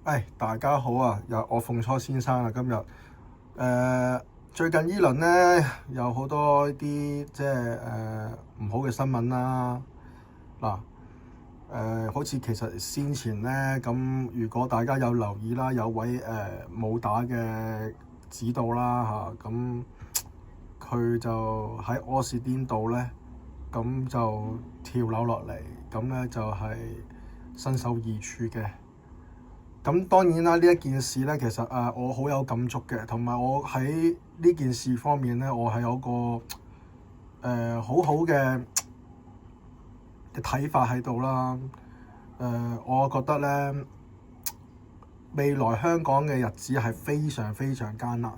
大家好啊！又我鳳初先生啊，今日最近呢輪呢，有好多啲即係唔好嘅新聞啦。嗱好似其實先前呢，咁如果大家有留意啦，有位武打嘅指導啦嚇，咁佢就喺柯士甸道呢，咁就跳樓落嚟，咁呢就係身首異處嘅。咁當然啦，呢一件事咧，其實我好有感觸嘅，同埋我喺呢件事方面咧，我係有個好好嘅睇法喺度啦。我覺得咧，未來香港嘅日子係非常非常艱難，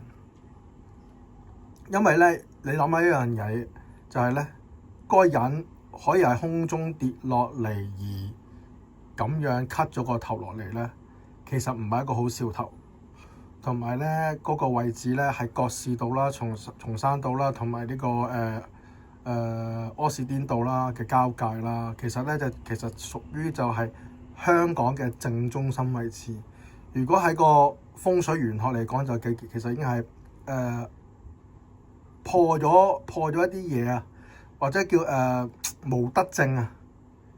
因為咧，你諗下一樣嘢，就係咧，嗰個人可以喺空中跌落嚟而咁樣 cut 咗個頭落嚟咧。其實唔係一個好兆頭，同埋咧嗰個位置咧係覺士道啦、松山道啦，同埋呢個柯士甸道啦嘅交界啦。其實咧其實屬於就係香港嘅正中心位置。如果喺個風水玄學嚟講，就其實已經係破咗一啲嘢啊，或者叫無德正啊，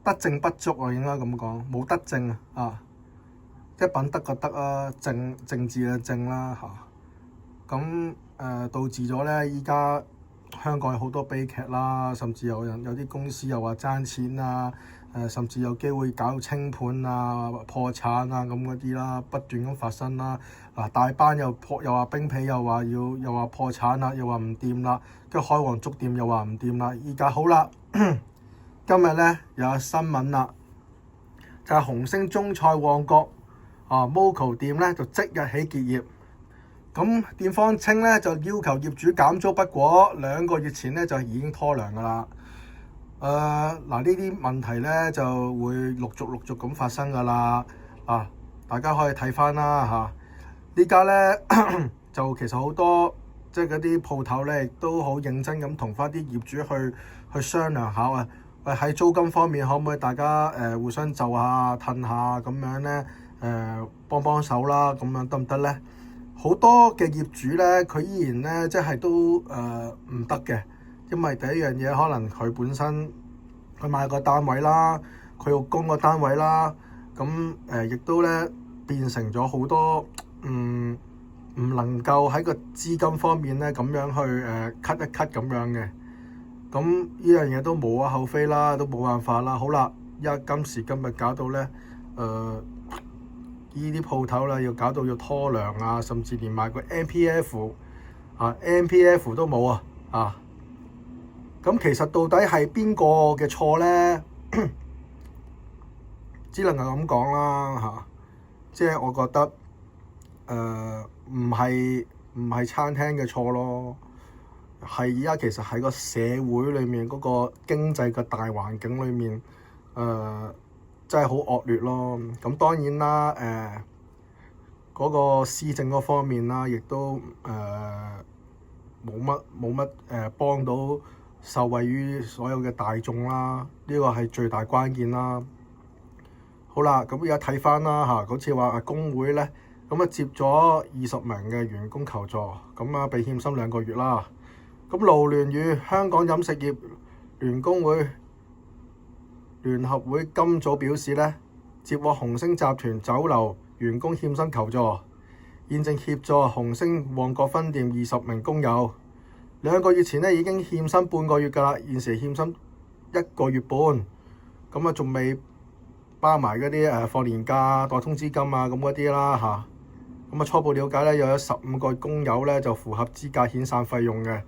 德正不足啊，應該咁講，冇德正啊。即係品德個德啊，政治嘅政啦嚇，咁導致咗咧依家香港有好多悲劇啦，甚至有啲公司又話爭錢啊，甚至有機會搞清盤啊、破產啊咁嗰啲啦，不斷咁發生啦。大班又話冰皮又話破產啦，又話唔掂啦，跟住海皇粥店又話唔掂啦。依家好啦，今日咧又有新聞啦，就係紅星中菜旺角。Moco 店咧就即日起結業，咁店方稱咧就要求業主減租，不過2個月前咧就已經拖糧㗎啦。呢啲問題咧就會陸續咁發生㗎啦。大家可以睇翻啦嚇。依家咧就其實好多即係嗰啲鋪頭咧，亦都好認真咁同翻啲業主去商量下啊。喺租金方面可唔可以大家互相就下褪下咁樣咧？幫手啦，咁樣得唔得呢？好多嘅業主呢，佢依然呢，即係都唔得嘅，因為第一樣嘢可能佢本身佢買個單位啦，佢要供個單位啦，咁亦都呢變成咗好多唔能夠喺個資金方面呢咁樣去cut 一 cut 咁樣嘅，咁呢樣嘢都無可厚非啦，都冇辦法啦。好啦，今時今日搞到呢。呢啲鋪頭啦，要搞到要拖糧啊，甚至連埋個 MPF 都冇啊！咁其實到底係邊個嘅錯呢？只能夠咁講啦即係我覺得唔係餐廳嘅錯咯，係而家其實喺個社會裏面嗰個經濟嘅大環境裏面真係好惡劣咯。咁當然啦，嗰個施政嗰方面啦，亦都冇乜幫到受惠於所有嘅大眾啦。呢個係最大關鍵啦。好啦，咁而家睇翻啦好似話工會咧，咁接咗20名嘅員工求助，咁被欠薪2個月啦。咁勞聯與香港飲食業聯工會聯合會今早表示咧，接獲紅星集團酒樓員工欠薪求助，現正協助紅星旺角分店20名工友。2個月前咧已經欠薪半個月㗎啦，現時欠薪1個月半，咁仲未包埋嗰啲放年假、代通知金咁嗰啲啦咁初步了解咧，有15個工友咧就符合資格遣散費用嘅，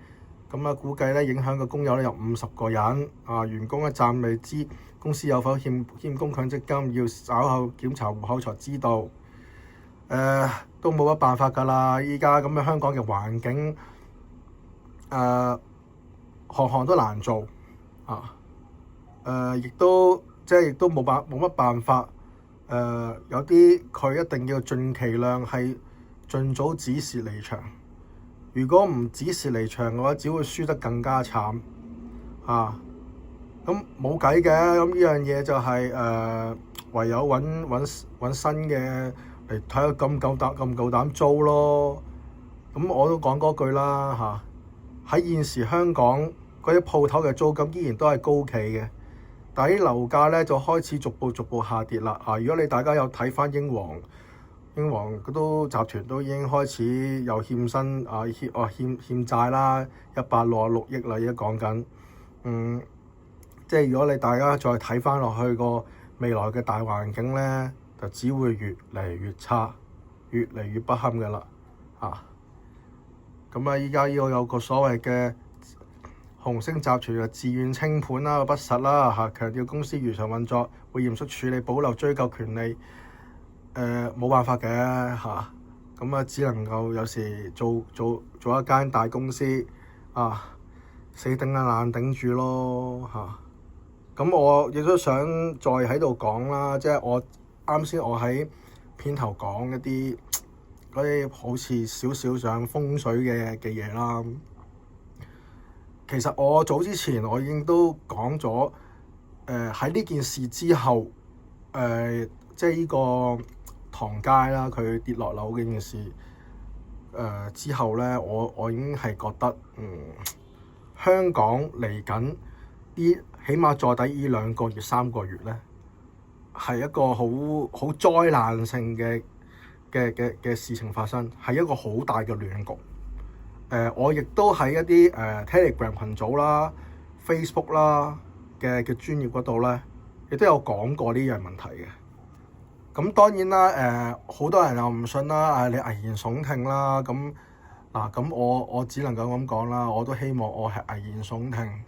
估計咧影響嘅工友咧有50個人。員工咧暫未知公司有否欠工強積金，要稍後檢查戶口才知道。都冇乜辦法㗎啦！依家咁嘅香港嘅環境，行行都難做亦都冇乜辦法。有啲佢一定要盡其量係盡早止蝕離場。如果唔止蝕離場嘅話，只會輸得更加慘咁冇計嘅。咁呢樣嘢就係唯有揾新嘅嚟睇下咁夠膽租咯。咁我都講嗰句啦嚇，喺現時香港嗰啲鋪頭嘅租金依然都係高企嘅，但係啲樓價咧就開始逐步下跌啦。如果你大家有睇翻英皇都集團都已經開始有欠薪欠債啦，166億啦，而家講緊。即係如果你大家再睇翻落去個未來嘅大環境咧，就只會越嚟越差，越嚟越不堪嘅啦。咁依家要有個所謂嘅紅星集團嘅自願清盤啦，不實啦強調公司如常運作，會嚴肅處理，保留追究權利。冇辦法嘅咁只能夠有時做一間大公司死頂爛頂住咯咁我亦都想再喺度講啦，即係我啱先我喺片頭講一啲嗰啲好似少少上風水嘅嘢啦。其實我早之前我已經都講咗，喺呢件事之後，即係呢個唐街啦，佢跌落樓嘅件事，之後咧，我已經係覺得，香港嚟緊呢，起碼再抵呢2個月3個月咧，係一個好災難性嘅事情發生，係一個好大嘅亂局。我亦都喺一啲Telegram 群組啦、Facebook 啦嘅專頁嗰度咧，亦都有講過呢樣問題嘅。咁當然啦，好多人又唔信啦，你危言聳聽啦。咁我只能夠咁講啦，我都希望我係危言聳聽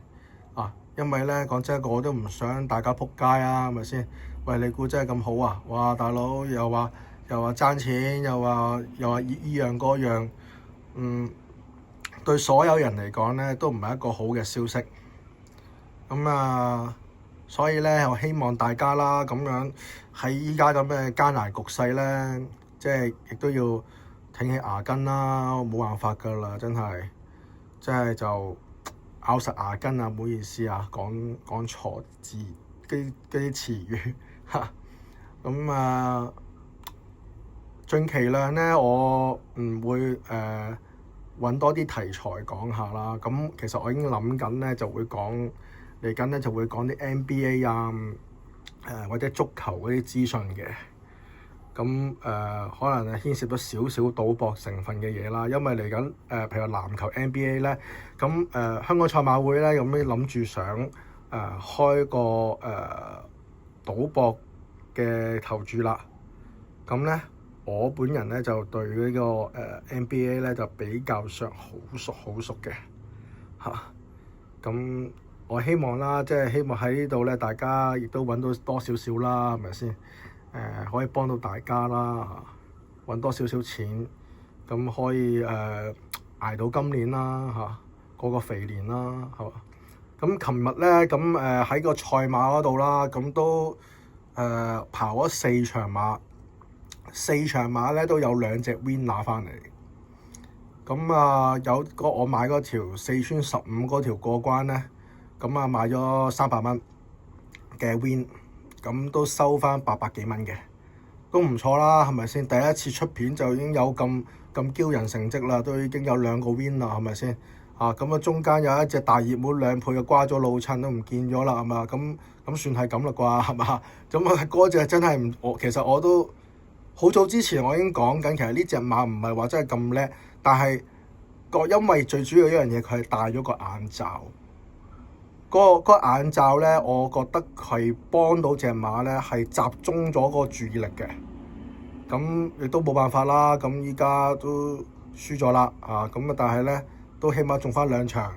因為咧講真，我都唔想大家撲街係咪先？喂，你估真係咁好啊？哇，大佬又話爭錢，又話依樣嗰樣，對所有人嚟講咧都唔係一個好嘅消息。所以咧，我希望大家啦咁樣喺依家咁嘅艱難局勢咧，即係亦都要挺起牙根啦，冇辦法噶啦，真係就咬實牙根啊！唔好意思講錯字嗰啲詞語盡其量咧，我唔會揾多啲題材講下啦。咁其實我已經諗緊咧，就會講嚟緊咧，就會講啲 NBA 或者足球嗰啲資訊嘅。咁可能牽涉到少少賭博成分嘅嘢啦。因為嚟緊譬如籃球 NBA 咧，咁香港賽馬會咧有咩諗住想開個賭博嘅投注啦。咁咧，我本人咧就對呢個NBA 咧就比較上好熟嘅咁我希望啦，即係希望喺呢度咧，大家亦都揾到多少少啦，係咪先？可以幫到大家啦，揾多少少錢，咁可以捱到今年啦過個肥年啦，係嘛？咁琴日咧，咁喺個賽馬嗰度啦，咁都跑咗4場馬，4場馬咧都有2隻 winner 翻嚟。咁有個我買嗰條4村15嗰條過關咧，咁買咗300蚊嘅 win， 咁都收翻800幾蚊嘅，都唔錯啦，係咪先？第一次出片就已經有咁驕人成績啦，都已經有2個 win 啦，係咪先？咁中間有一隻大熱門2倍嘅瓜咗老襯都唔見咗啦，係嘛？咁算係咁啦啩，係嘛？咁嗰隻真係其實我都好早之前我已經講緊，其實呢隻馬唔係話真係咁叻，但係因為最主要一樣嘢，佢係戴咗個眼罩。個眼罩咧，我覺得係幫到隻馬咧，係集中咗個注意力嘅。咁亦都冇辦法啦。咁依家都輸咗啦，咁但係咧都起碼中翻2場，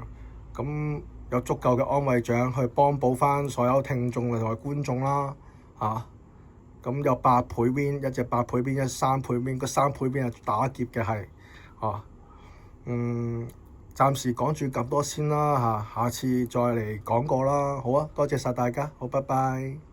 咁有足夠嘅安慰獎去幫補翻所有聽眾同埋觀眾啦，咁有8倍 win， 一隻8倍 win， 一3倍 win， 個3倍 win 係打劫嘅係，暫時講住咁多先啦，下次再嚟講過啦。好啊，多謝晒大家，好，拜拜。